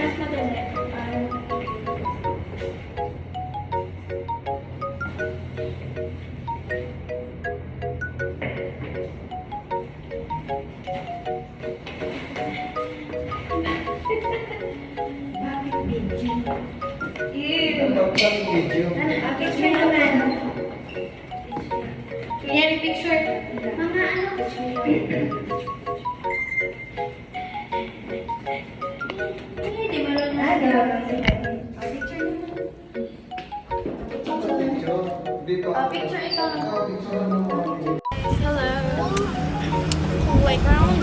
mas madali. Bakit video? Ew! Video. Picture naman. Kunyari picture. Mama, ano? Hindi marunong. Picture naman. Dito. Picture ikaw. Hello. Playground.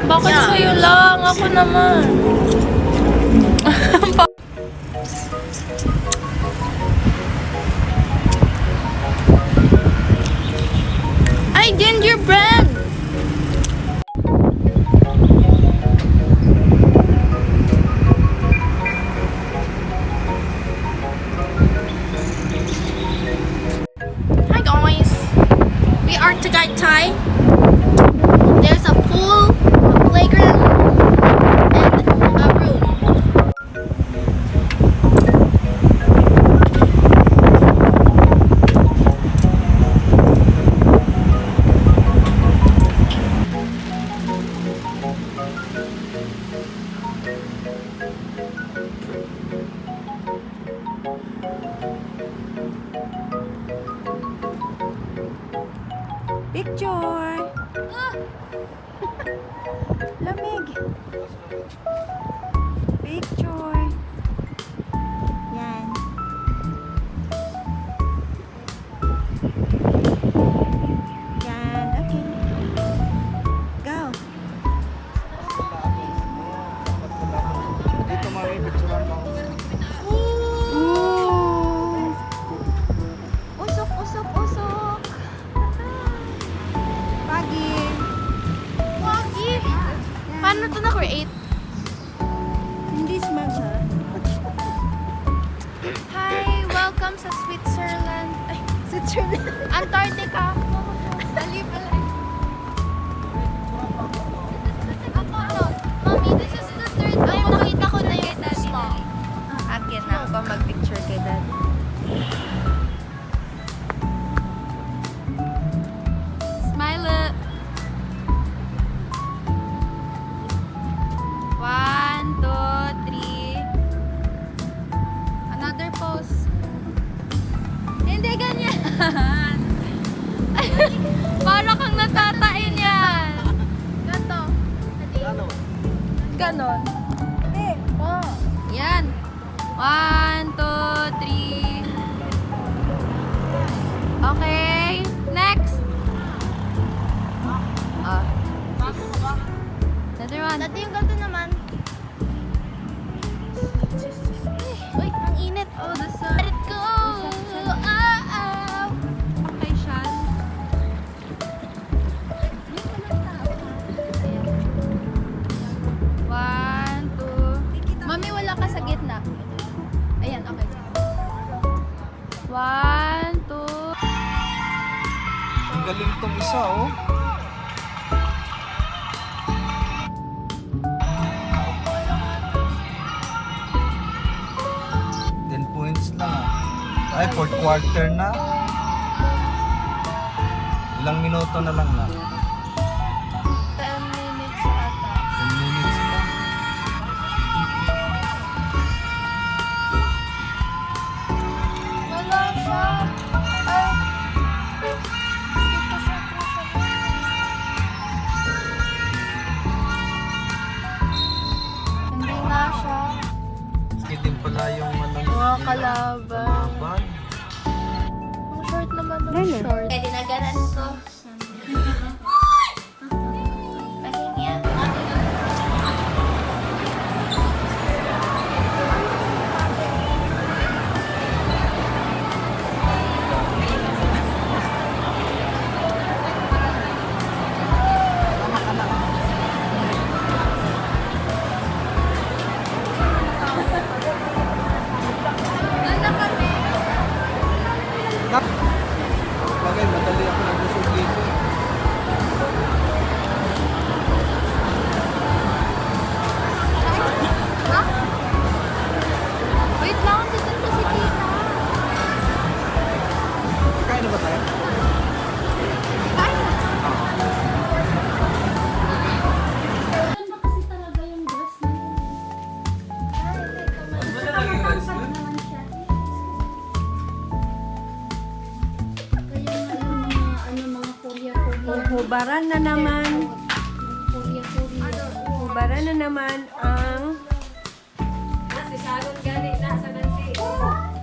Bakit sa'yo lang? Ako naman. Ay, gingerbread! Hi guys! We are Tagaytay. There's a pool, a playground, and a room. Picture! Lamig! Picture! Yan. Yan, okay. Go! Dito mami, picturean mo. Ooh! Usok, usok, usok! Pagi! Pagi! Paano ito na-create? Hindi smag ha? Hi! Welcome sa Switzerland. Ay, Switzerland. Antarctica. Ali pala. Ako, Mommy, this is the third time nakita ko na yung small. Akin na ako mag-picture kay Dad. Smile it. 1, 2, 3. Another pose. Hindi ganyan. Para kang natatain yan. Ganto. Ganon. Hindi. Oh. Yan. 1, 2, 3. Okay. Next. Another one. Dati yung ganito naman. Uy, ang init. Oh, the sun. Let it go. Okay, Sean. Ayan. 1, 2. Mami, wala ka sa gitna. Ayan, okay. 1, 2. Ang galing tong isa, oh. Ay, fourth quarter na. Ilang minuto na lang na. 10 minutes ata. 10 minutes pa. Wala siya. Ay. Dito siya crucial. Hindi nga siya. Sige din pala yung Mga kalaban. Kalaban. Ang short naman ng short. Kaya dinaganan ko. Pahinga. Bagay, madali ako nagusog dito. Hubaran na naman. Hubaran na naman ang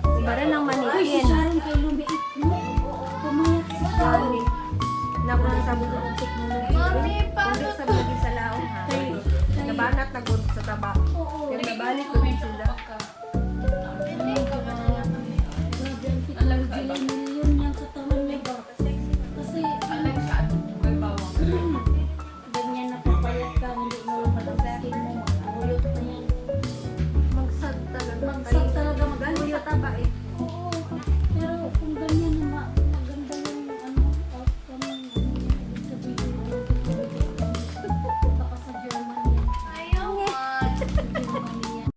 hubaran ng manikin. Gani. Naku sa buong teknology. Mami, paano Hindi sa lagi sa laong ha. Nabanat na gud sa taba. Yung nabalik ko din sila.